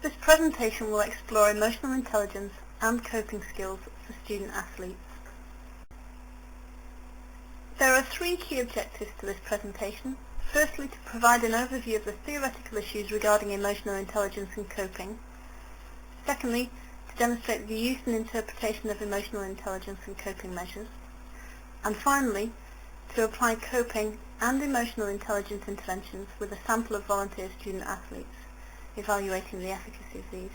This presentation will explore emotional intelligence and coping skills for student athletes. There are three key objectives to this presentation. Firstly, to provide an overview of the theoretical issues regarding emotional intelligence and coping. Secondly, to demonstrate the use and interpretation of emotional intelligence and coping measures. And finally, to apply coping and emotional intelligence interventions with a sample of volunteer student athletes, evaluating the efficacy of these.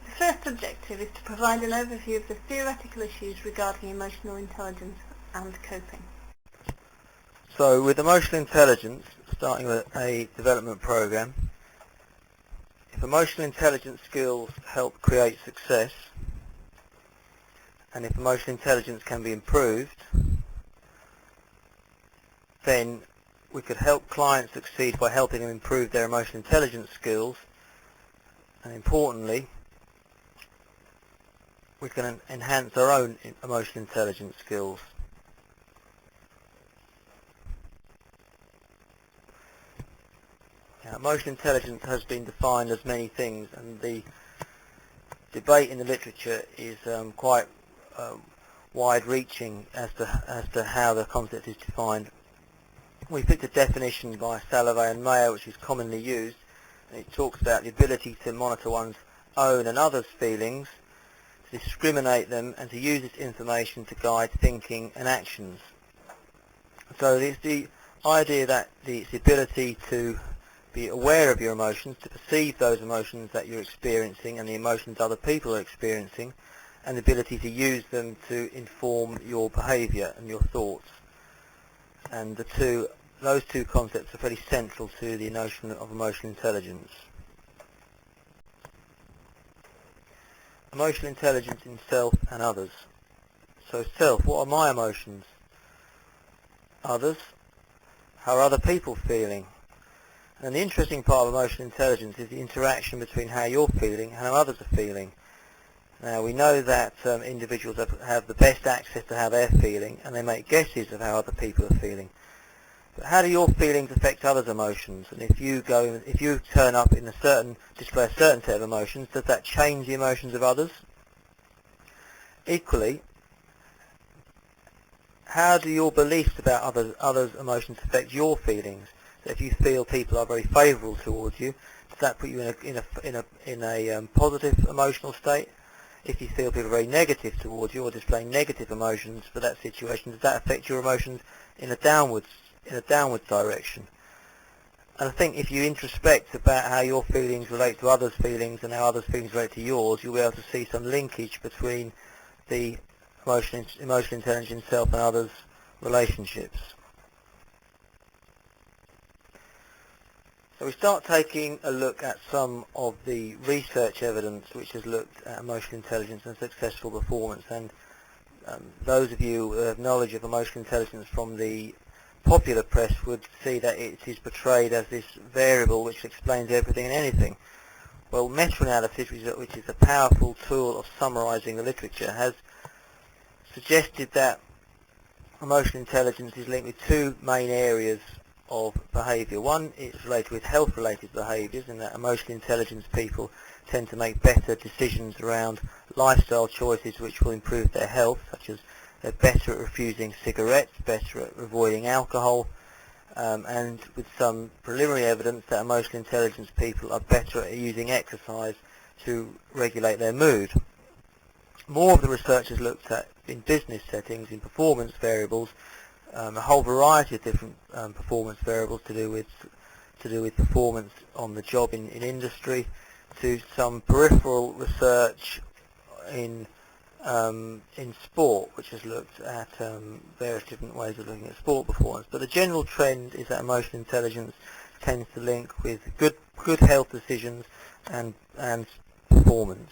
The first objective is to provide an overview of the theoretical issues regarding emotional intelligence and coping. So with emotional intelligence, starting with a development program, if emotional intelligence skills help create success, and if emotional intelligence can be improved, then we could help clients succeed by helping them improve their emotional intelligence skills, and importantly, we can enhance our own emotional intelligence skills. Now, emotional intelligence has been defined as many things, and the debate in the literature is quite wide-reaching as to how the concept is defined. We picked a definition by Salovey and Mayer, which is commonly used, and it talks about the ability to monitor one's own and others' feelings, to discriminate them, and to use this information to guide thinking and actions. So it's the idea that it's the ability to be aware of your emotions, to perceive those emotions that you're experiencing and the emotions other people are experiencing, and the ability to use them to inform your behaviour and your thoughts. And those two concepts are fairly central to the notion of emotional intelligence. Emotional intelligence in self and others. So self, what are my emotions? Others, how are other people feeling? And the interesting part of emotional intelligence is the interaction between how you're feeling and how others are feeling. Now, we know that individuals have the best access to how they're feeling, and they make guesses of how other people are feeling. But how do your feelings affect others' emotions? And if you turn up in display a certain set of emotions, does that change the emotions of others? Equally, how do your beliefs about others' emotions affect your feelings? So if you feel people are very favourable towards you, does that put you in a positive emotional state? If you feel people are very negative towards you or displaying negative emotions for that situation, does that affect your emotions in a downward direction? And I think if you introspect about how your feelings relate to others' feelings and how others' feelings relate to yours, you'll be able to see some linkage between the emotional intelligence in self and others' relationships. So we start taking a look at some of the research evidence which has looked at emotional intelligence and successful performance. And those of you who have knowledge of emotional intelligence from the popular press would see that it is portrayed as this variable which explains everything and anything. Well, meta-analysis, which is a powerful tool of summarizing the literature, has suggested that emotional intelligence is linked with two main areas of behaviour. One is related with health-related behaviours, in that emotionally intelligent people tend to make better decisions around lifestyle choices which will improve their health, such as they're better at refusing cigarettes, better at avoiding alcohol, and with some preliminary evidence that emotionally intelligent people are better at using exercise to regulate their mood. More of the research has looked at, in business settings, in performance variables, a whole variety of different performance variables to do with performance on the job in industry, to some peripheral research in sport, which has looked at various different ways of looking at sport performance. But the general trend is that emotional intelligence tends to link with good health decisions and performance.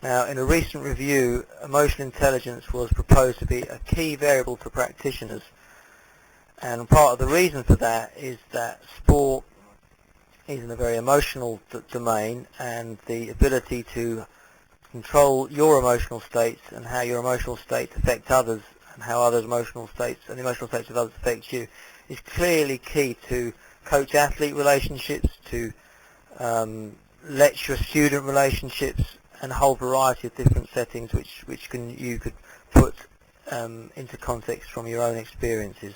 Now, in a recent review, emotional intelligence was proposed to be a key variable for practitioners, and part of the reason for that is that sport is in a very emotional domain, and the ability to control your emotional states and how your emotional states affect others and how others' emotional states and the emotional states of others affect you is clearly key to coach-athlete relationships, to lecturer-student relationships, and a whole variety of different settings which you could put into context from your own experiences.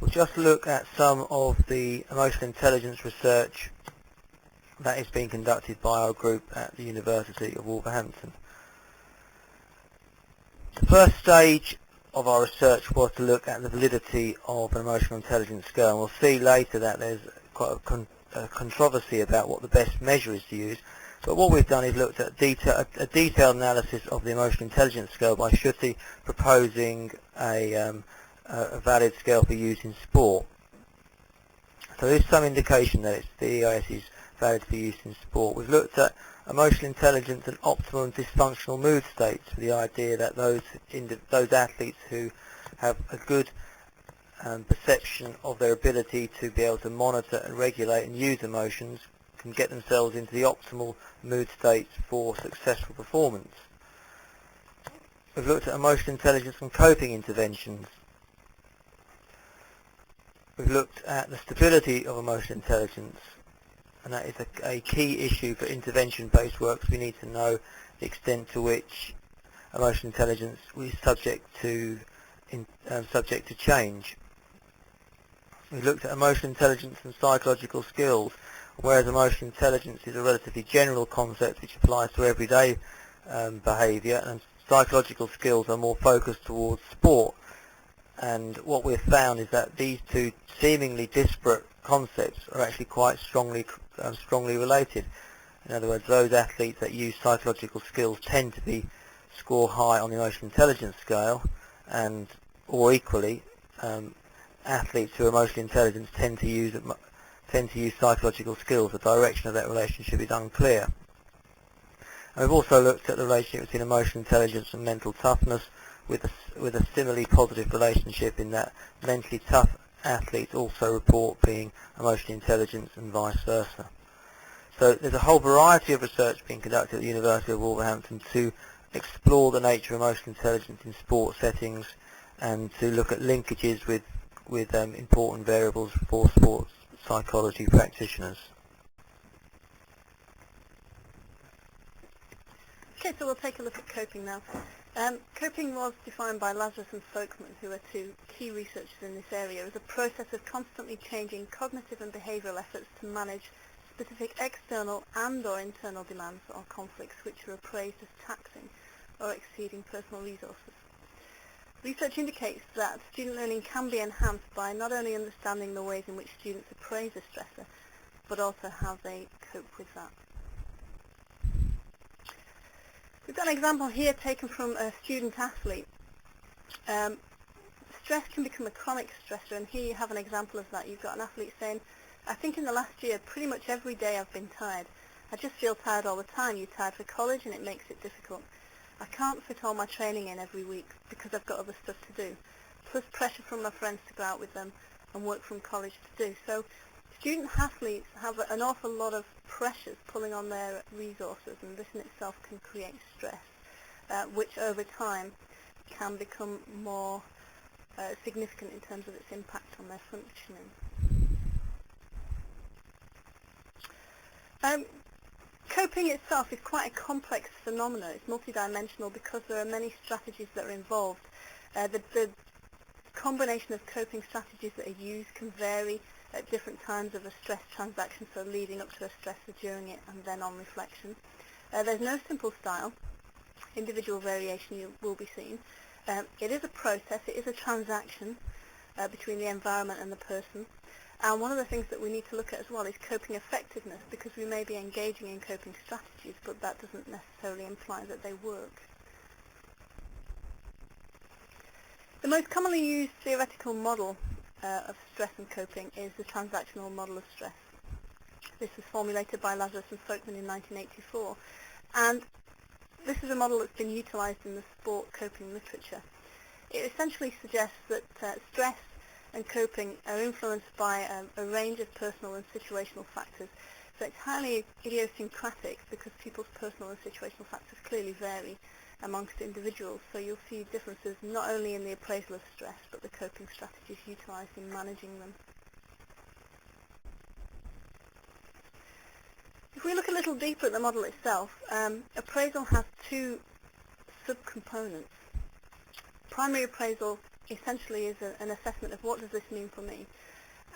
We'll just look at some of the emotional intelligence research that is being conducted by our group at the University of Wolverhampton. The first stage of our research was to look at the validity of an emotional intelligence scale, and we'll see later that there's quite a controversy about what the best measure is to use. But what we've done is looked at a detailed analysis of the emotional intelligence scale by Schutte proposing a valid scale for use in sport. So there's some indication that the EIS is valid for use in sport. We've looked at emotional intelligence and optimal and dysfunctional mood states, with the idea that those athletes who have a good perception of their ability to be able to monitor and regulate and use emotions can get themselves into the optimal mood states for successful performance. We've looked at emotional intelligence and coping interventions. We've looked at the stability of emotional intelligence, and that is a key issue for intervention-based work. We need to know the extent to which emotional intelligence is subject to change. We looked at emotional intelligence and psychological skills. Whereas emotional intelligence is a relatively general concept which applies to everyday behaviour, and psychological skills are more focused towards sport. And what we've found is that these two seemingly disparate concepts are actually quite strongly related. In other words, those athletes that use psychological skills tend to score high on the emotional intelligence scale, or equally, athletes who are emotionally intelligent tend to use psychological skills. The direction of that relationship is unclear. And we've also looked at the relationship between emotional intelligence and mental toughness, with a similarly positive relationship in that mentally tough athletes also report being emotionally intelligent and vice versa. So there's a whole variety of research being conducted at the University of Wolverhampton to explore the nature of emotional intelligence in sport settings and to look at linkages with important variables for sports psychology practitioners. Okay, so we'll take a look at coping now. Coping was defined by Lazarus and Folkman, who are two key researchers in this area, as a process of constantly changing cognitive and behavioural efforts to manage specific external and or internal demands or conflicts which are appraised as taxing or exceeding personal resources. Research indicates that student learning can be enhanced by not only understanding the ways in which students appraise a stressor, but also how they cope with that. We've got an example here taken from a student athlete. Stress can become a chronic stressor, and here you have an example of that. You've got an athlete saying, I think in the last year, pretty much every day I've been tired. I just feel tired all the time. You're tired for college and it makes it difficult. I can't fit all my training in every week because I've got other stuff to do, plus pressure from my friends to go out with them and work from college to do. So student athletes have an awful lot of pressures pulling on their resources, and this in itself can create stress, which over time can become more significant in terms of its impact on their functioning. Coping itself is quite a complex phenomenon. It's multidimensional because there are many strategies that are involved. The combination of coping strategies that are used can vary at different times of a stress transaction, so leading up to a stressor, during it, and then on reflection. There's no simple style. Individual variation will be seen. It is a process. It is a transaction between the environment and the person. And one of the things that we need to look at as well is coping effectiveness, because we may be engaging in coping strategies, but that doesn't necessarily imply that they work. The most commonly used theoretical model of stress and coping is the transactional model of stress. This was formulated by Lazarus and Folkman in 1984, and this is a model that's been utilised in the sport coping literature. It essentially suggests that stress and coping are influenced by a range of personal and situational factors, So it's highly idiosyncratic because people's personal and situational factors clearly vary amongst individuals. So you'll see differences not only in the appraisal of stress, but the coping strategies utilised in managing them. If we look a little deeper at the model itself, appraisal has two subcomponents. Primary appraisal essentially is an assessment of what does this mean for me,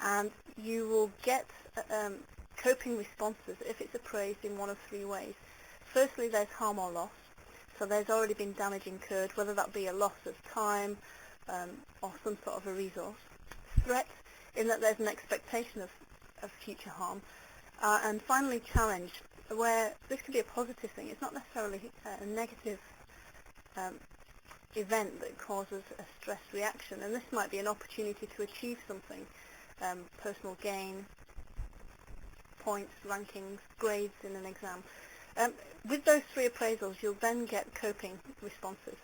and you will get coping responses if it's appraised in one of three ways. Firstly, there's harm or loss, so there's already been damage incurred, whether that be a loss of time or some sort of a resource. Threat, in that there's an expectation of future harm. And finally, challenge, where this could be a positive thing. It's not necessarily a negative event that causes a stress reaction, and this might be an opportunity to achieve something, personal gain, points, rankings, grades in an exam. With those three appraisals, you'll then get coping responses.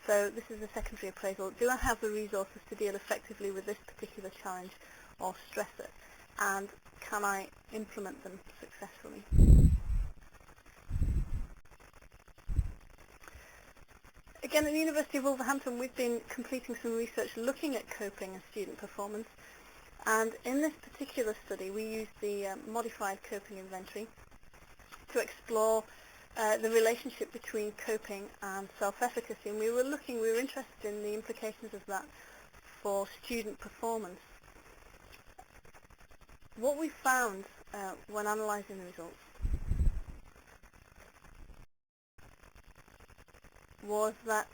So this is a secondary appraisal. Do I have the resources to deal effectively with this particular challenge or stressor? And can I implement them successfully? Again, at the University of Wolverhampton, we've been completing some research looking at coping and student performance. And in this particular study, we used the modified coping inventory to explore the relationship between coping and self-efficacy. And we were interested in the implications of that for student performance. What we found when analysing the results was that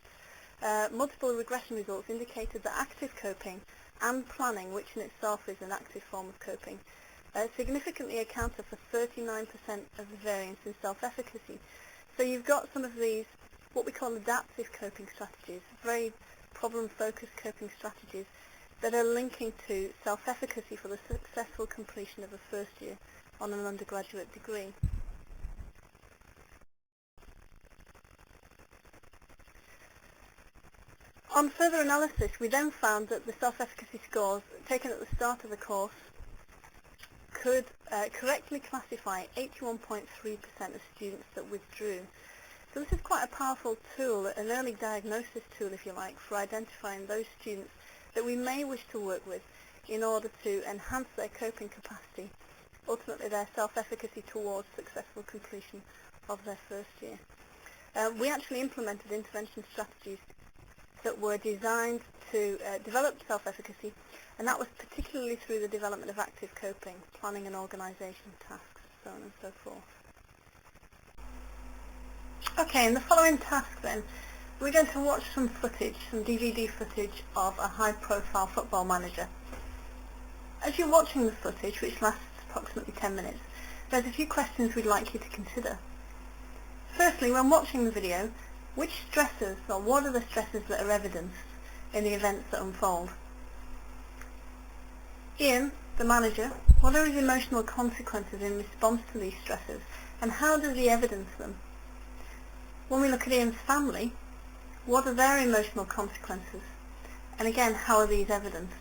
multiple regression results indicated that active coping and planning, which in itself is an active form of coping, significantly accounted for 39% of the variance in self-efficacy. So you've got some of these, what we call adaptive coping strategies, very problem-focused coping strategies, that are linking to self-efficacy for the successful completion of a first year on an undergraduate degree. On further analysis, we then found that the self-efficacy scores taken at the start of the course could correctly classify 81.3% of students that withdrew. So this is quite a powerful tool, an early diagnosis tool, if you like, for identifying those students that we may wish to work with in order to enhance their coping capacity, ultimately their self-efficacy towards successful completion of their first year. We actually implemented intervention strategies that were designed to develop self-efficacy, and that was particularly through the development of active coping, planning and organisation tasks, so on and so forth. Okay, in the following task then, we're going to watch some footage, some DVD footage of a high-profile football manager. As you're watching the footage, which lasts approximately 10 minutes, there's a few questions we'd like you to consider. Firstly, when watching the video, which stressors, or what are the stressors that are evidenced in the events that unfold? Ian, the manager, what are his emotional consequences in response to these stressors, and how does he evidence them? When we look at Ian's family, what are their emotional consequences? And again, how are these evidenced?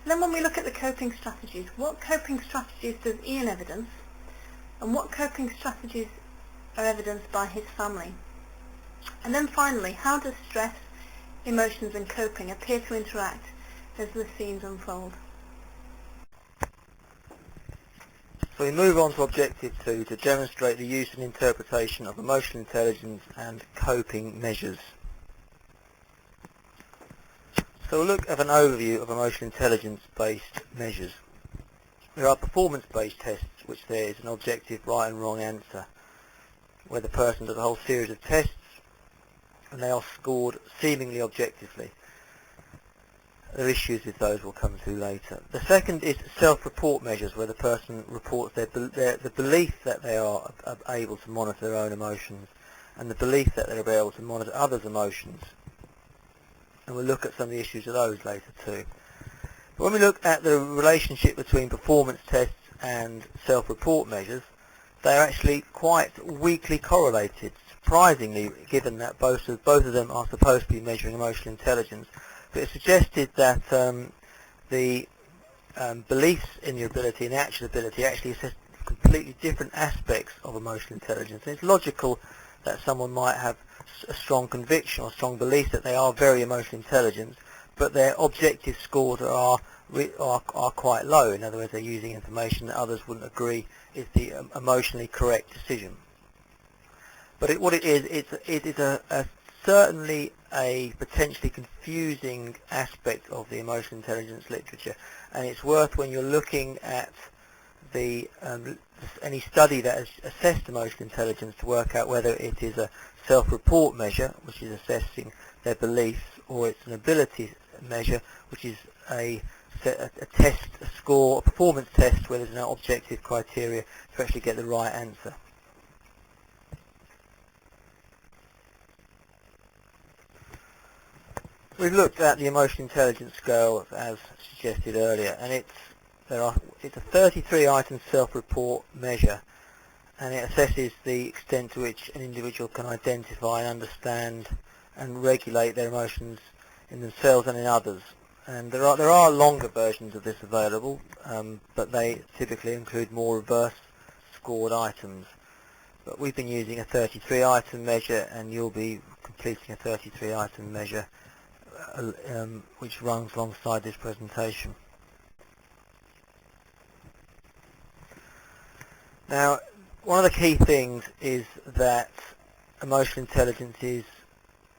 And then when we look at the coping strategies, what coping strategies does Ian evidence? And what coping strategies are evidenced by his family? And then finally, how does stress, emotions and coping appear to interact as the scenes unfold? So we move on to Objective 2 to demonstrate the use and interpretation of emotional intelligence and coping measures. So we'll look at an overview of emotional intelligence-based measures. There are performance-based tests, which there is an objective right and wrong answer, where the person does a whole series of tests and they are scored seemingly objectively. There are issues with those we'll come to later. The second is self-report measures, where the person reports the belief that they are able to monitor their own emotions and the belief that they're able to monitor others' emotions. And we'll look at some of the issues of those later too. But when we look at the relationship between performance tests and self-report measures, they are actually quite weakly correlated, surprisingly, given that both of them are supposed to be measuring emotional intelligence. But it's suggested that the beliefs in your ability and the actual ability actually completely different aspects of emotional intelligence. And it's logical that someone might have a strong conviction or strong belief that they are very emotionally intelligent, but their objective scores are quite low. In other words, they're using information that others wouldn't agree is the emotionally correct decision. But what it is, it is certainly a potentially confusing aspect of the emotional intelligence literature, and it's worth, when you're looking at any study that has assessed emotional intelligence, to work out whether it is a self-report measure, which is assessing their beliefs, or it's an ability measure, which is a test, a score, a performance test where there's no objective criteria to actually get the right answer. We've looked at the emotional intelligence scale as suggested earlier, and it's a 33-item self-report measure, and it assesses the extent to which an individual can identify, understand, and regulate their emotions in themselves and in others. And there are longer versions of this available, but they typically include more reverse scored items. But we've been using a 33-item measure, and you'll be completing a 33-item measure which runs alongside this presentation. Now, one of the key things is that emotional intelligence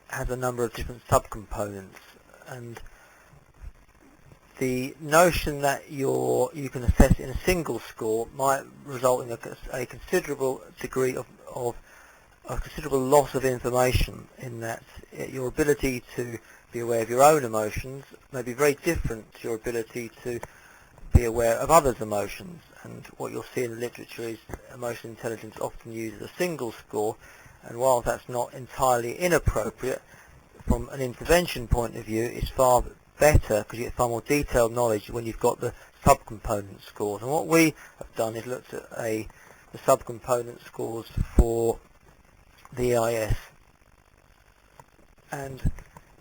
has a number of different subcomponents, and the notion that you can assess in a single score might result in a considerable degree of a considerable loss of information, in that your ability to be aware of your own emotions may be very different to your ability to be aware of others' emotions. And what you'll see in the literature is emotional intelligence often uses a single score, and while that's not entirely inappropriate from an intervention point of view, it's far better because you get far more detailed knowledge when you've got the subcomponent scores. And what we have done is looked at the subcomponent scores for the EIS, and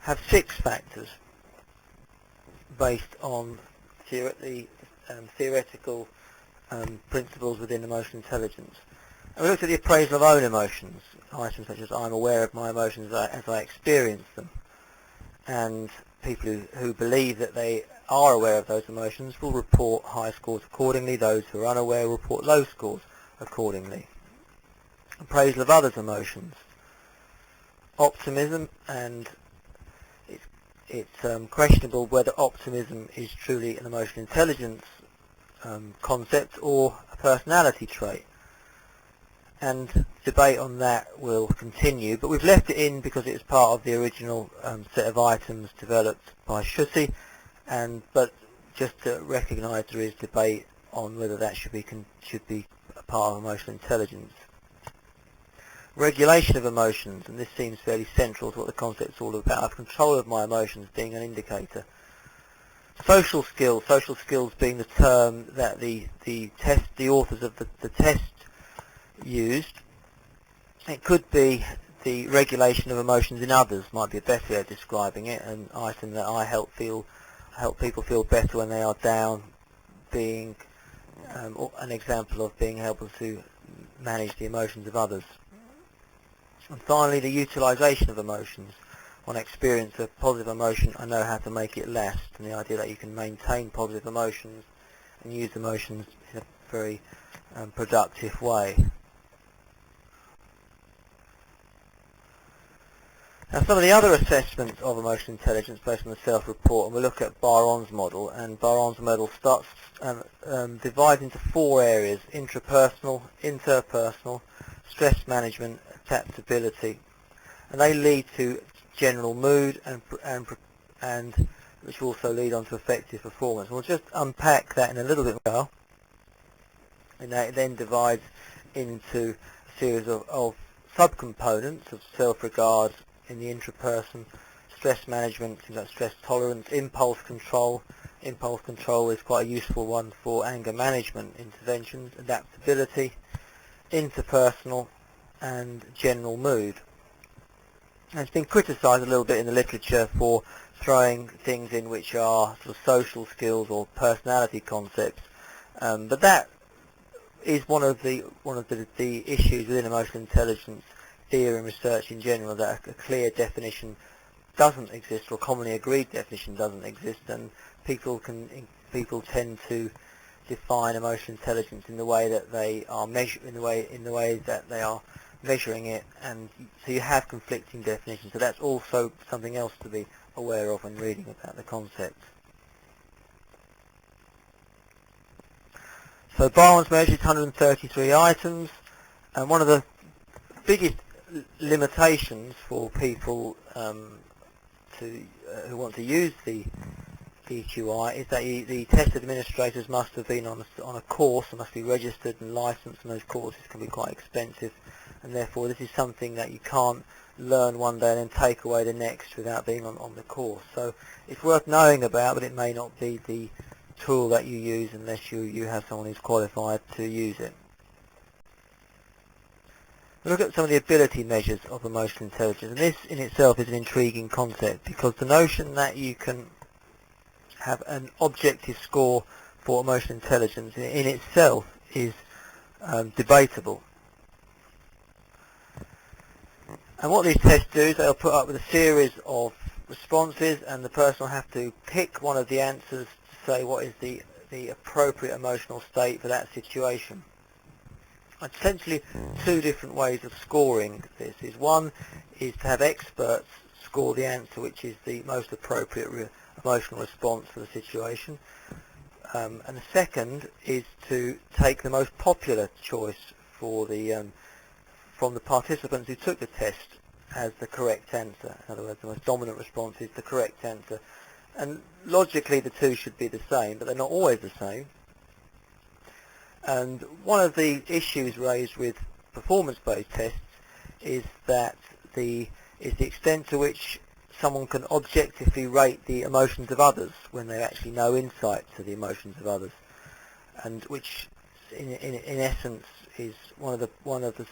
have 6 factors based on the theoretical principles within emotional intelligence. And we looked at the appraisal of own emotions, items such as I'm aware of my emotions as I experience them, and people who believe that they are aware of those emotions will report high scores accordingly. Those who are unaware will report low scores accordingly. Appraisal of others' emotions, optimism, and it's questionable whether optimism is truly an emotional intelligence concept or a personality trait, and debate on that will continue, but we've left it in because it is part of the original set of items developed by Schutte, but just to recognise there is debate on whether that should be a part of emotional intelligence. Regulation of emotions, and this seems fairly central to what the concept's all about. I have control of my emotions being an indicator. Social skills being the term that the authors of the test used. It could be the regulation of emotions in others, might be a better way of describing it, an item that I help people feel better when they are down, being an example of being able to manage the emotions of others. And finally, the utilisation of emotions. When I experience a positive emotion, I know how to make it last, and the idea that you can maintain positive emotions and use emotions in a very productive way. Now, some of the other assessments of emotional intelligence based on the self-report, and we'll look at Baron's model, and Baron's model starts divides into 4 areas: intrapersonal, interpersonal, stress management, adaptability, and they lead to general mood and which also lead on to effective performance. We'll just unpack that in a little bit more, and that then divides into a series of subcomponents of self-regard in the intraperson, stress management, things like stress tolerance, impulse control. Impulse control is quite a useful one for anger management interventions, adaptability, interpersonal, and general mood. And it's been criticised a little bit in the literature for throwing things in which are sort of social skills or personality concepts, but that is one of the issues within emotional intelligence theory and research in general, that a clear definition doesn't exist, or a commonly agreed definition doesn't exist, and people tend to define emotional intelligence in the way that they are in the way that they are measuring it, and so you have conflicting definitions. So that's also something else to be aware of when reading about the concept. So Barnes measured 133 items, and one of the biggest limitations for people who want to use the EQI is that the test administrators must have been on a course and must be registered and licensed, and those courses can be quite expensive, and therefore this is something that you can't learn one day and then take away the next without being on the course. So it's worth knowing about, but it may not be the tool that you use unless you have someone who's qualified to use it. Look at some of the ability measures of emotional intelligence, and this in itself is an intriguing concept, because the notion that you can have an objective score for emotional intelligence in itself is debatable. And what these tests do is they'll put up with a series of responses, and the person will have to pick one of the answers to say what is the appropriate emotional state for that situation. Essentially, two different ways of scoring this is: one is to have experts score the answer which is the most appropriate emotional response for the situation, and the second is to take the most popular choice for from the participants who took the test as the correct answer. In other words, the most dominant response is the correct answer. And logically the two should be the same, but they're not always the same. And one of the issues raised with performance-based tests is that the extent to which someone can objectively rate the emotions of others when they have actually no insight to the emotions of others, and which in essence is one of the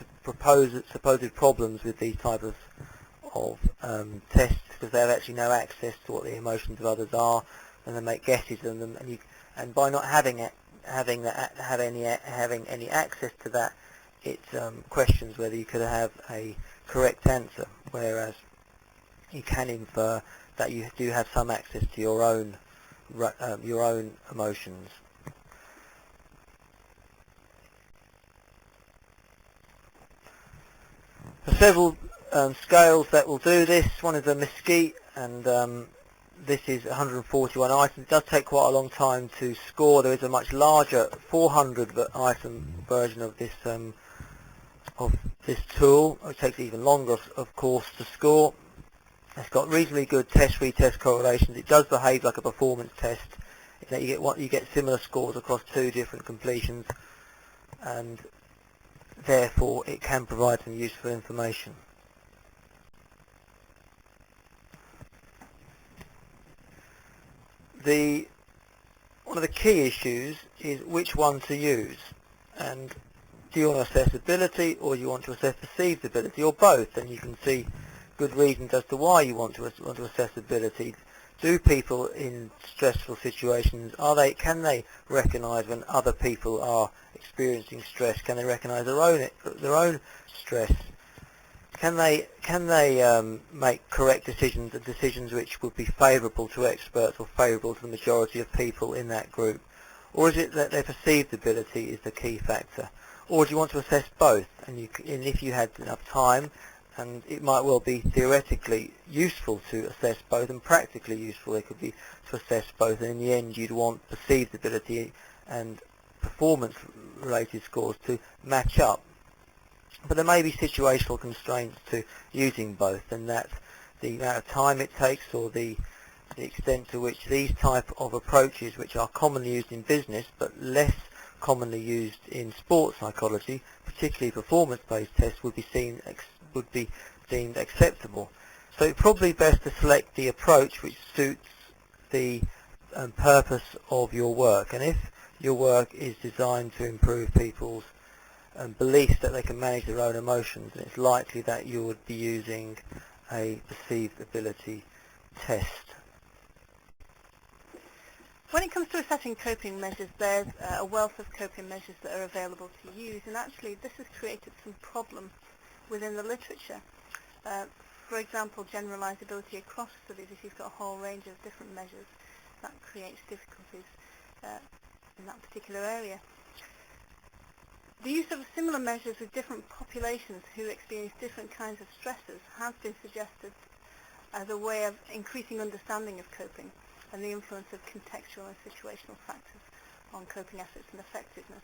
supposed problems with these type of tests, because they have actually no access to what the emotions of others are, and they make guesses on them, and by not having any access to that, it questions whether you could have a correct answer, whereas you can infer that you do have some access to your own emotions. There are several scales that will do this. One is a Mesquite, and this is 141 items. It does take quite a long time to score. There is a much larger 400 item version of this tool. It takes even longer, of course, to score. It's got reasonably good test-retest correlations. It does behave like a performance test, in that you get similar scores across two different completions, and therefore it can provide some useful information. One of the key issues is which one to use, and do you want to assess ability, or do you want to assess perceived ability, or both? And you can see good reasons as to why you want to assess ability. Do people in stressful situations, can they recognise when other people are experiencing stress? Can they recognise their own stress? Can they make correct decisions, and decisions which would be favourable to experts or favourable to the majority of people in that group? Or is it that their perceived ability is the key factor? Or do you want to assess both? And if you had enough time, and it might well be theoretically useful to assess both, and practically useful it could be to assess both, and in the end you'd want perceived ability and performance related scores to match up. But there may be situational constraints to using both, and that's the amount of time it takes, or the extent to which these type of approaches, which are commonly used in business but less commonly used in sports psychology, particularly performance-based tests, would be deemed acceptable. So it's probably best to select the approach which suits the purpose of your work, and if your work is designed to improve people's beliefs that they can manage their own emotions, and it's likely that you would be using a perceived ability test. When it comes to assessing coping measures, there's a wealth of coping measures that are available to use, and actually this has created some problems within the literature. For example, generalizability across studies. If you've got a whole range of different measures, that creates difficulties in that particular area. The use of similar measures with different populations who experience different kinds of stresses has been suggested as a way of increasing understanding of coping and the influence of contextual and situational factors on coping efforts and effectiveness.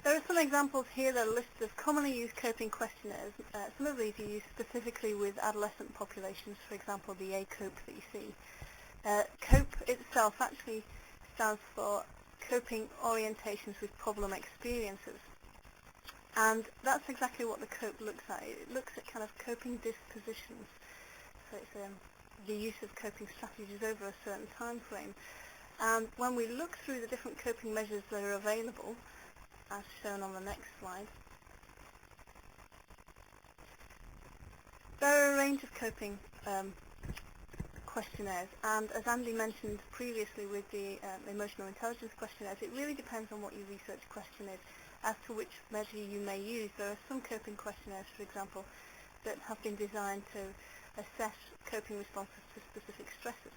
There are some examples here that are listed of commonly used coping questionnaires. Some of these are used specifically with adolescent populations, for example the ACOPE that you see. COPE itself actually stands for Coping Orientations with Problem Experiences. And that's exactly what the COPE looks at. It looks at kind of coping dispositions. So it's the use of coping strategies over a certain time frame. And when we look through the different coping measures that are available, as shown on the next slide, there are a range of coping questionnaires, and as Andy mentioned previously with the emotional intelligence questionnaires, it really depends on what your research question is as to which measure you may use. There are some coping questionnaires, for example, that have been designed to assess coping responses to specific stresses.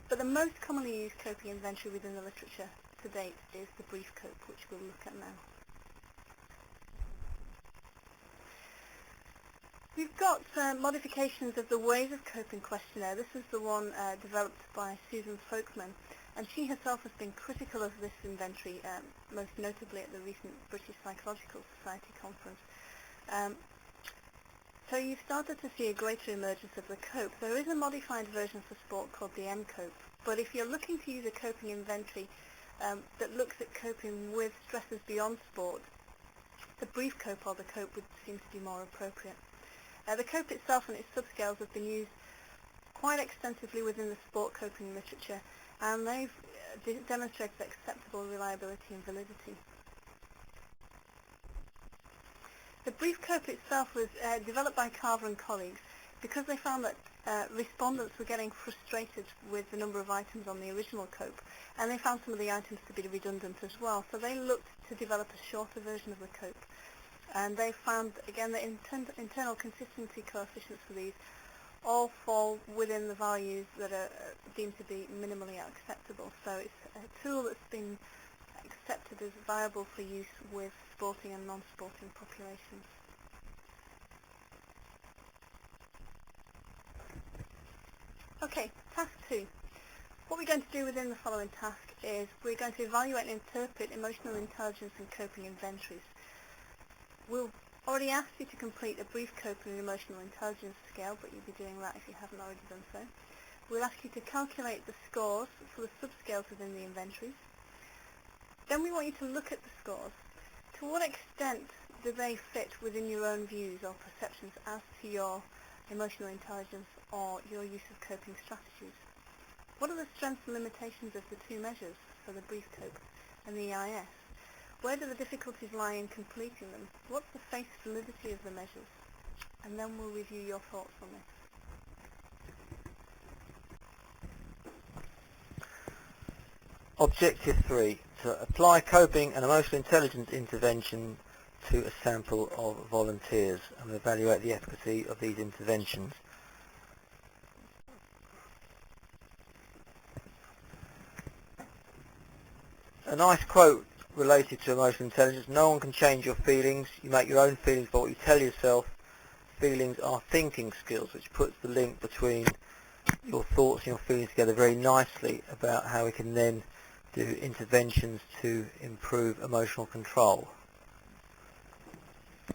But the most commonly used coping inventory within the literature to date is the brief COPE, which we'll look at now. We've got modifications of the Ways of Coping questionnaire. This is the one developed by Susan Folkman, and she herself has been critical of this inventory, most notably at the recent British Psychological Society conference. So you've started to see a greater emergence of the COPE. There is a modified version for sport called the M-COPE, but if you're looking to use a coping inventory that looks at coping with stresses beyond sport, the brief COPE or the COPE would seem to be more appropriate. The COPE itself and its subscales have been used quite extensively within the sport coping literature, and they've demonstrated acceptable reliability and validity. The brief COPE itself was developed by Carver and colleagues because they found that respondents were getting frustrated with the number of items on the original COPE, and they found some of the items to be redundant as well. So they looked to develop a shorter version of the COPE. And they found, again, that internal consistency coefficients for these all fall within the values that are deemed to be minimally acceptable. So it's a tool that's been accepted as viable for use with sporting and non-sporting populations. Okay, task 2. What we're going to do within the following task is we're going to evaluate and interpret emotional intelligence and coping inventories. We'll already ask you to complete a brief coping and emotional intelligence scale, but you'll be doing that if you haven't already done so. We'll ask you to calculate the scores for the subscales within the inventories. Then we want you to look at the scores. To what extent do they fit within your own views or perceptions as to your emotional intelligence or your use of coping strategies? What are the strengths and limitations of the two measures for the brief COPE and the EIS? Where do the difficulties lie in completing them? What's the face validity of the measures? And then we'll review your thoughts on this. Objective 3, to apply coping and emotional intelligence intervention to a sample of volunteers and evaluate the efficacy of these interventions. A nice quote related to emotional intelligence: no one can change your feelings, you make your own feelings by what you tell yourself. Feelings are thinking skills, which puts the link between your thoughts and your feelings together very nicely about how we can then do interventions to improve emotional control.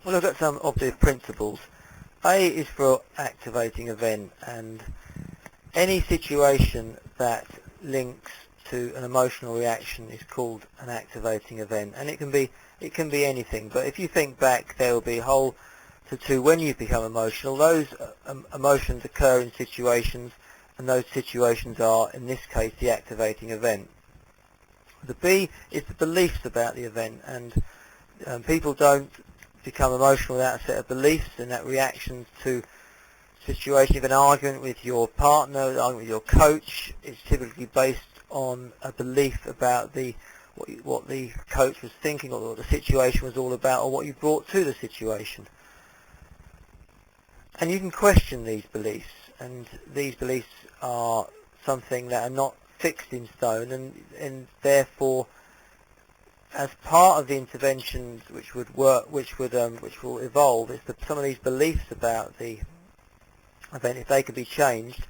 We'll look at some objective principles. A is for activating event, and any situation that links to an emotional reaction is called an activating event, and it can be anything. But if you think back, there will be a whole to when you become emotional. Those emotions occur in situations, and those situations are, in this case, the activating event. The B is the beliefs about the event, and people don't become emotional without a set of beliefs and that reactions to situation of an argument with your partner, an argument with your coach, is typically based on a belief about what the coach was thinking, or what the situation was all about, or what you brought to the situation. And you can question these beliefs, and these beliefs are something that are not fixed in stone, and therefore, as part of the interventions which would work, which will evolve, is that some of these beliefs about the event, if they can be changed,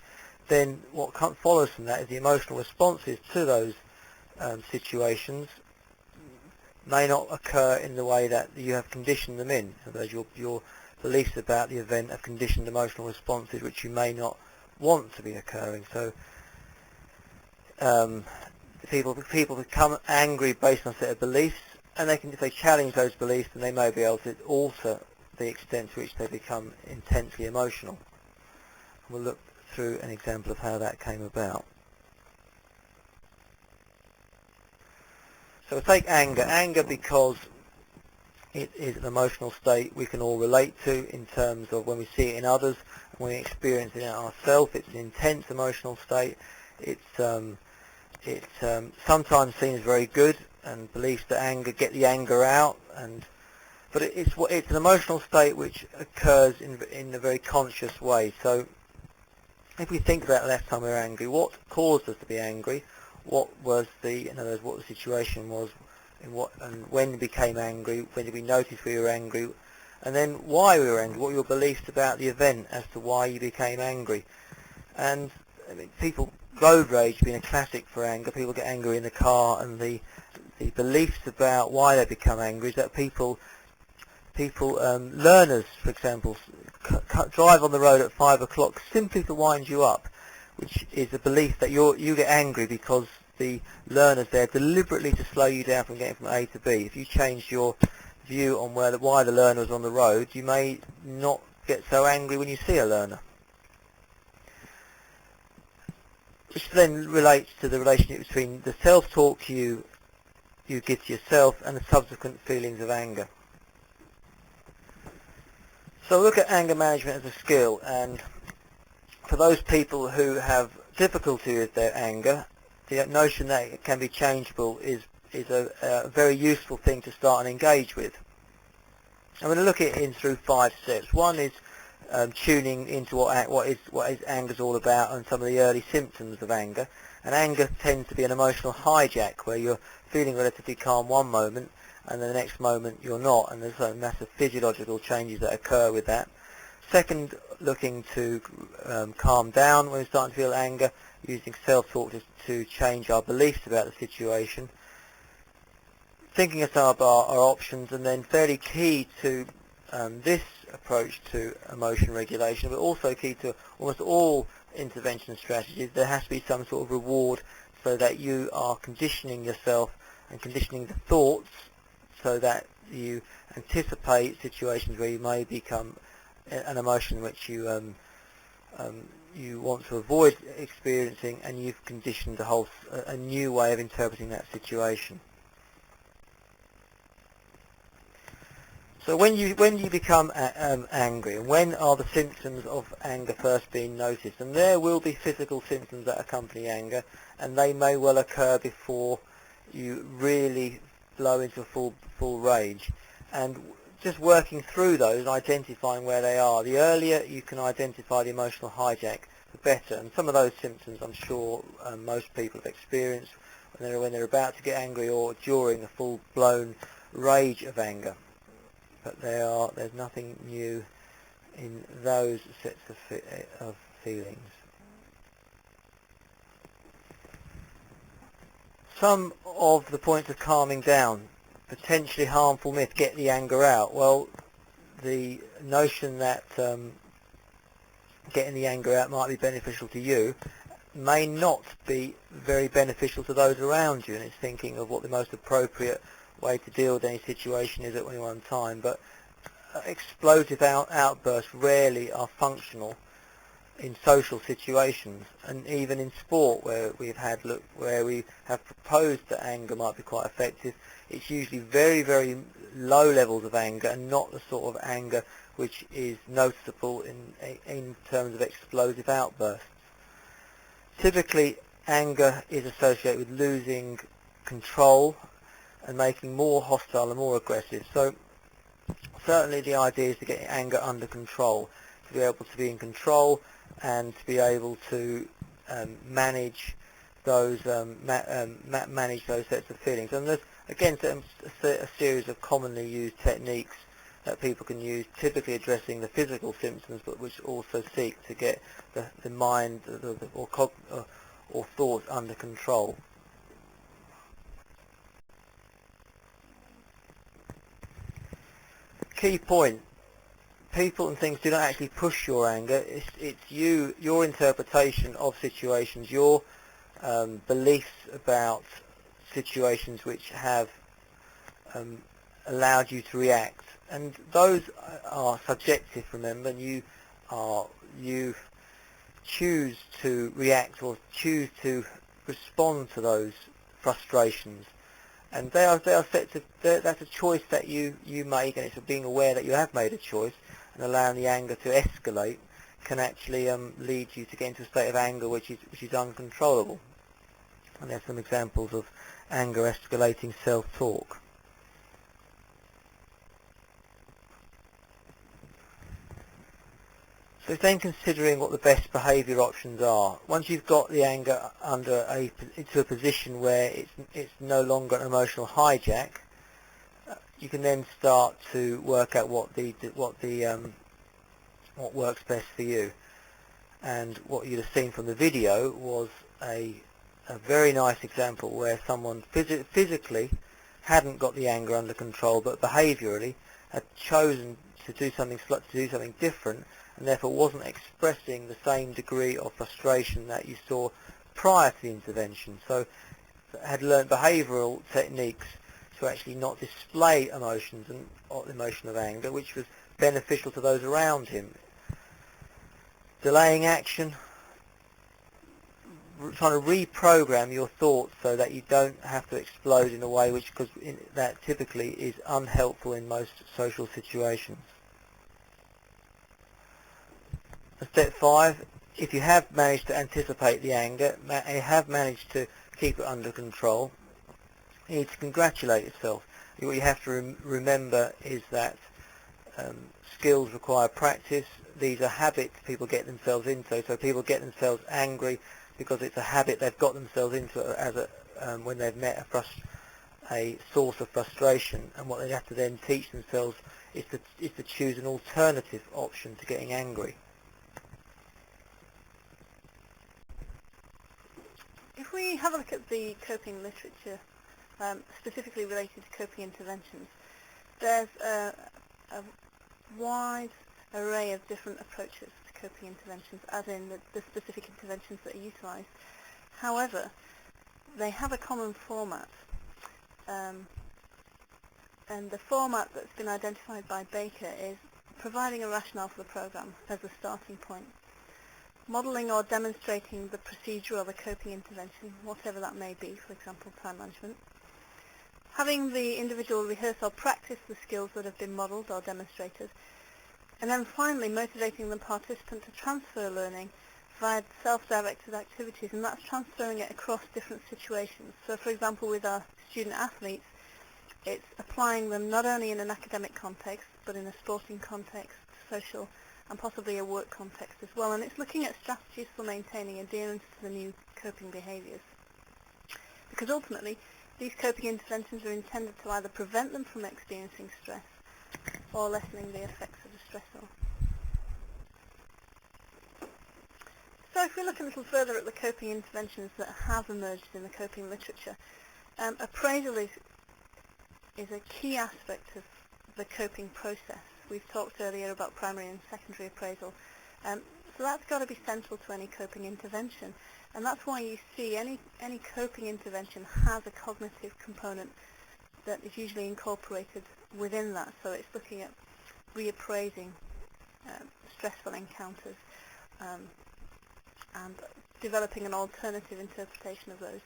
then what follows from that is the emotional responses to those situations may not occur in the way that you have conditioned them in. In other words, your beliefs about the event have conditioned emotional responses which you may not want to be occurring. So people become angry based on a set of beliefs, and if they challenge those beliefs, then they may be able to alter the extent to which they become intensely emotional. We'll look through an example of how that came about. So we'll take anger. Anger, because it is an emotional state we can all relate to in terms of when we see it in others, and when we experience it in ourselves. It's an intense emotional state. It's sometimes seen as very good, and believes that get the anger out, but it's an emotional state which occurs in a very conscious way. So if we think about the last time we were angry, what caused us to be angry? In other words, what the situation was, and when we became angry, when did we notice we were angry, and then why we were angry, what were your beliefs about the event as to why you became angry. And I mean, road rage being a classic for anger. People get angry in the car, and the beliefs about why they become angry is that learners, for example, drive on the road at 5 o'clock simply to wind you up, which is a belief that you get angry because the learner's there deliberately to slow you down from getting from A to B. If you change your view on why the learner was on the road, you may not get so angry when you see a learner. Which then relates to the relationship between the self-talk you give to yourself and the subsequent feelings of anger. So look at anger management as a skill, and for those people who have difficulty with their anger, the notion that it can be changeable is a very useful thing to start and engage with. I'm going to look at it in through 5 steps. One is tuning into what is anger is all about, and some of the early symptoms of anger. And anger tends to be an emotional hijack, where you're feeling relatively calm one moment, and then the next moment you're not, and there's massive physiological changes that occur with that. Second, looking to calm down when we're starting to feel anger, using self-talk to change our beliefs about the situation. Thinking of some of our options, and then fairly key to this approach to emotion regulation, but also key to almost all intervention strategies, there has to be some sort of reward, so that you are conditioning yourself and conditioning the thoughts so that you anticipate situations where you may become an emotion which you want to avoid experiencing, and you've conditioned a new way of interpreting that situation. So when you become angry, and when are the symptoms of anger first being noticed? And there will be physical symptoms that accompany anger, and they may well occur before you really blow into full rage. And just working through those and identifying where they are, the earlier you can identify the emotional hijack, the better. And some of those symptoms, I'm sure most people have experienced when they're about to get angry, or during a full-blown rage of anger. But there's nothing new in those sets of feelings. Some of the points of calming down. Potentially harmful myth, get the anger out. Well, the notion that getting the anger out might be beneficial to you may not be very beneficial to those around you, and it's thinking of what the most appropriate way to deal with any situation is at any one time. But explosive outbursts rarely are functional in social situations, and even in sport, where we have proposed that anger might be quite effective. It's usually very, very low levels of anger, and not the sort of anger which is noticeable in terms of explosive outbursts. Typically, anger is associated with losing control and making more hostile and more aggressive. So certainly the idea is to get anger under control, to be able to be in control and to be able to manage those manage those sets of feelings. And there's again a series of commonly used techniques that people can use, typically addressing the physical symptoms, but which also seek to get the mind or thoughts under control. Key point: people and things do not actually push your anger. It's your interpretation of situations, your beliefs about situations which have allowed you to react, and those are subjective, remember, and you choose to react or choose to respond to those frustrations, and they are set to, that's a choice that you make, and it's being aware that you have made a choice, and allowing the anger to escalate can actually lead you to get into a state of anger which is uncontrollable. And there's some examples of anger escalating self-talk. So then considering what the best behaviour options are. Once you've got the anger into a position where it's no longer an emotional hijack, you can then start to work out what works best for you. And what you'd have seen from the video was a very nice example where someone physically hadn't got the anger under control, but behaviourally had chosen to do something different, and therefore wasn't expressing the same degree of frustration that you saw prior to the intervention. So had learned behavioural techniques to actually not display emotions and emotion of anger, which was beneficial to those around him. Delaying action, trying to reprogram your thoughts so that you don't have to explode in a way that typically is unhelpful in most social situations. Step 5, if you have managed to anticipate the anger, you have managed to keep it under control, you need to congratulate yourself. What you have to remember is that skills require practice. These are habits people get themselves into. So people get themselves angry because it's a habit they've got themselves into when they've met a source of frustration, and what they have to then teach themselves is to choose an alternative option to getting angry. If we have a look at the coping literature, specifically related to coping interventions, there's a wide array of different approaches to coping interventions, as in the specific interventions that are utilised. However, they have a common format, and the format that's been identified by Baker is providing a rationale for the programme as a starting point, modelling or demonstrating the procedure of a coping intervention, whatever that may be, for example, time management, having the individual rehearse or practice the skills that have been modelled or demonstrated, and then finally motivating the participant to transfer learning via self-directed activities, and that's transferring it across different situations. So for example, with our student athletes, it's applying them not only in an academic context, but in a sporting context, social, and possibly a work context as well. And it's looking at strategies for maintaining adherence to the new coping behaviours. Because ultimately, these coping interventions are intended to either prevent them from experiencing stress or lessening the effects of the stressor. So if we look a little further at the coping interventions that have emerged in the coping literature, appraisal is a key aspect of the coping process. We've talked earlier about primary and secondary appraisal. So that's got to be central to any coping intervention. And that's why you see any coping intervention has a cognitive component that is usually incorporated within that. So it's looking at reappraising stressful encounters and developing an alternative interpretation of those.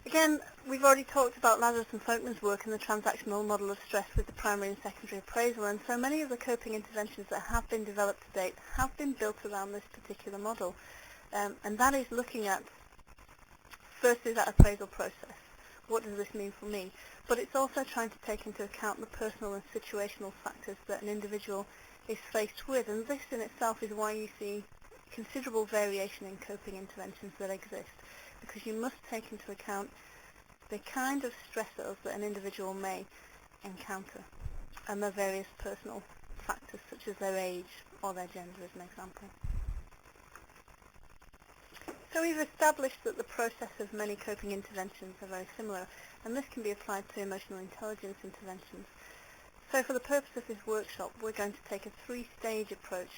Again, we've already talked about Lazarus and Folkman's work in the transactional model of stress with the primary and secondary appraisal, and so many of the coping interventions that have been developed to date have been built around this particular model. And that is looking at, firstly, that appraisal process. What does this mean for me? But it's also trying to take into account the personal and situational factors that an individual is faced with, and this in itself is why you see considerable variation in coping interventions that exist, because you must take into account the kind of stressors that an individual may encounter and their various personal factors such as their age or their gender as an example. So we've established that the process of many coping interventions are very similar, and this can be applied to emotional intelligence interventions. So for the purpose of this workshop, we're going to take a three-stage approach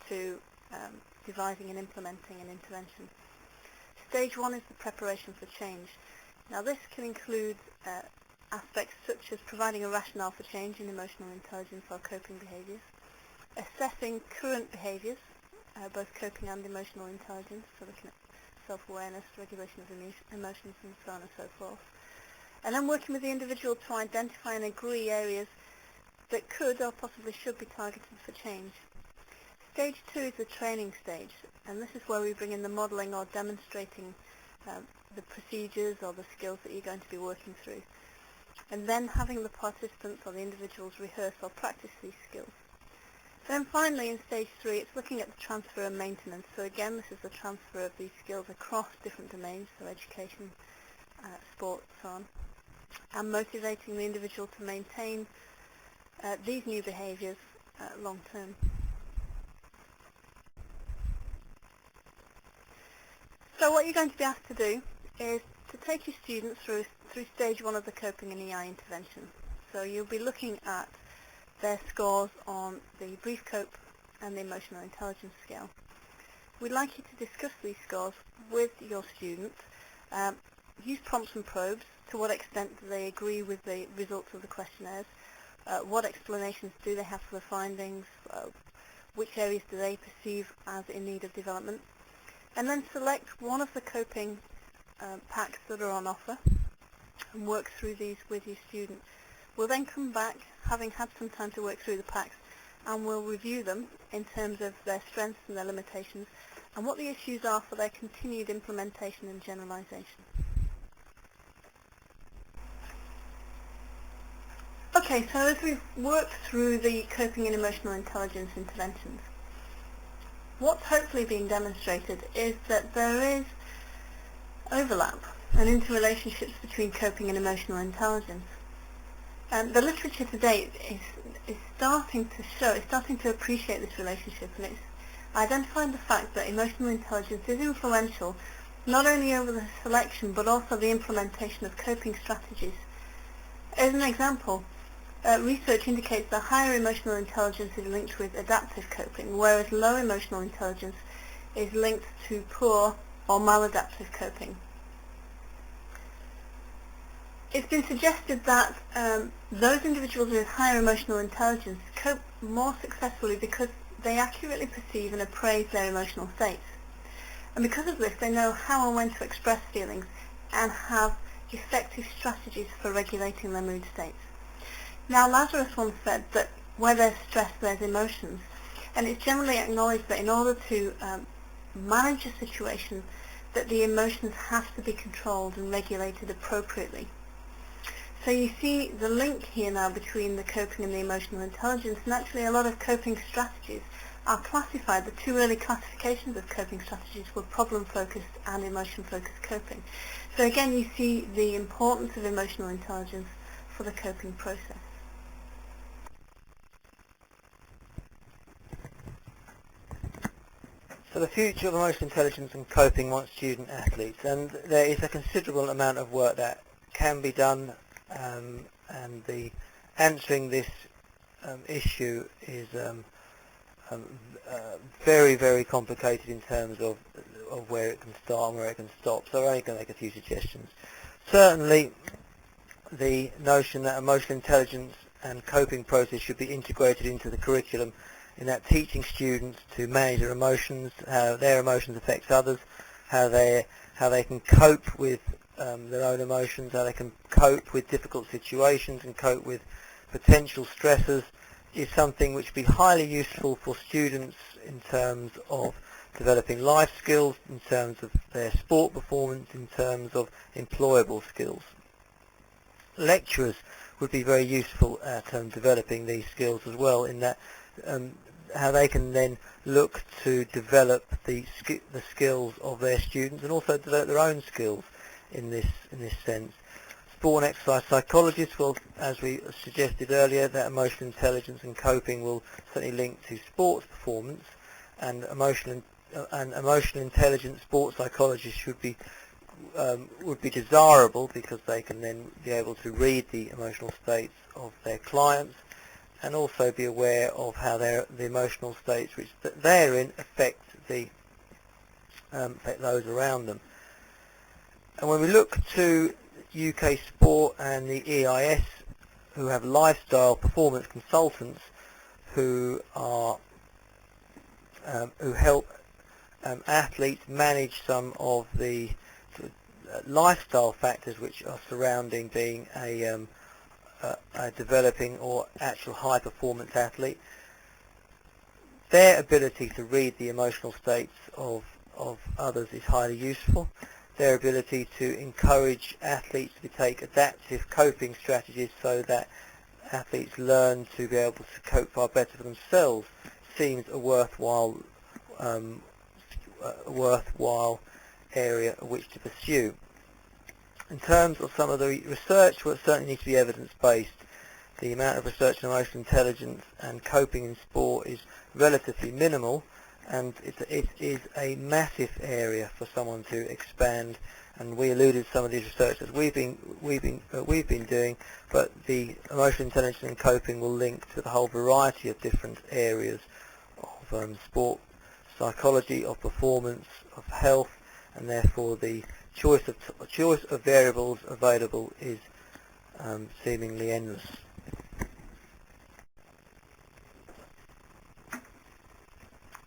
to devising and implementing an intervention. Stage one is the preparation for change. Now this can include aspects such as providing a rationale for change in emotional intelligence or coping behaviours, assessing current behaviours, both coping and emotional intelligence, so looking at self-awareness, regulation of emotions and so on and so forth, and then working with the individual to identify and agree areas that could or possibly should be targeted for change. Stage two is the training stage, and this is where we bring in the modelling or demonstrating the procedures or the skills that you're going to be working through, and then having the participants or the individuals rehearse or practice these skills. Then finally in stage three, it's looking at the transfer and maintenance. So again, this is the transfer of these skills across different domains, so education, sport, so on, and motivating the individual to maintain these new behaviours long term. So what you're going to be asked to do is to take your students through stage one of the coping and EI intervention. So you'll be looking at their scores on the brief cope and the emotional intelligence scale. We'd like you to discuss these scores with your students, use prompts and probes, to what extent do they agree with the results of the questionnaires, what explanations do they have for the findings, which areas do they perceive as in need of development, and then select one of the coping packs that are on offer and work through these with your students. We'll then come back, having had some time to work through the packs, and we'll review them in terms of their strengths and their limitations and what the issues are for their continued implementation and generalisation. Okay, so as we've worked through the coping and emotional intelligence interventions, what's hopefully being demonstrated is that there is overlap and interrelationships between coping and emotional intelligence. The literature to date is starting to show, it's starting to appreciate this relationship, and it's identifying the fact that emotional intelligence is influential not only over the selection but also the implementation of coping strategies. As an example, research indicates that higher emotional intelligence is linked with adaptive coping, whereas low emotional intelligence is linked to poor or maladaptive coping. It's been suggested that those individuals with higher emotional intelligence cope more successfully because they accurately perceive and appraise their emotional states. And because of this, they know how and when to express feelings and have effective strategies for regulating their mood states. Now, Lazarus once said that where there's stress, there's emotions, and it's generally acknowledged that in order to manage a situation, that the emotions have to be controlled and regulated appropriately. So you see the link here now between the coping and the emotional intelligence, and actually a lot of coping strategies are classified. The two early classifications of coping strategies were problem-focused and emotion-focused coping. So again, you see the importance of emotional intelligence for the coping process. So the future of emotional intelligence and coping wants student athletes, and there is a considerable amount of work that can be done, and the answering this issue is very, very complicated in terms of where it can start and where it can stop. So I'm only going to make a few suggestions. Certainly, the notion that emotional intelligence and coping process should be integrated into the curriculum, in that teaching students to manage their emotions, how their emotions affect others, how they can cope with their own emotions, how they can cope with difficult situations and cope with potential stressors, is something which would be highly useful for students in terms of developing life skills, in terms of their sport performance, in terms of employable skills. Lecturers would be very useful at developing these skills as well, in that how they can then look to develop the skills of their students and also develop their own skills in this sense. Sport and exercise psychologists will, as we suggested earlier, that emotional intelligence and coping will certainly link to sports performance, and emotional intelligence sports psychologists would be desirable because they can then be able to read the emotional states of their clients and also be aware of how the emotional states which they're in affect those around them. And when we look to UK Sport and the EIS, who have lifestyle performance consultants who help athletes manage some of the lifestyle factors which are surrounding being a developing or actual high performance athlete, their ability to read the emotional states of others is highly useful. Their ability to encourage athletes to take adaptive coping strategies so that athletes learn to be able to cope far better for themselves seems a worthwhile area which to pursue. In terms of some of the research, well, it certainly needs to be evidence-based. The amount of research on emotional intelligence and coping in sport is relatively minimal, and it is a massive area for someone to expand. And we alluded to some of these research we've been doing, but the emotional intelligence and coping will link to the whole variety of different areas of sport psychology, of performance, of health, and therefore the choice of variables available is seemingly endless.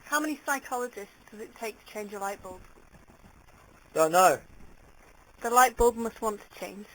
How many psychologists does it take to change a light bulb? Don't know. The light bulb must want to change.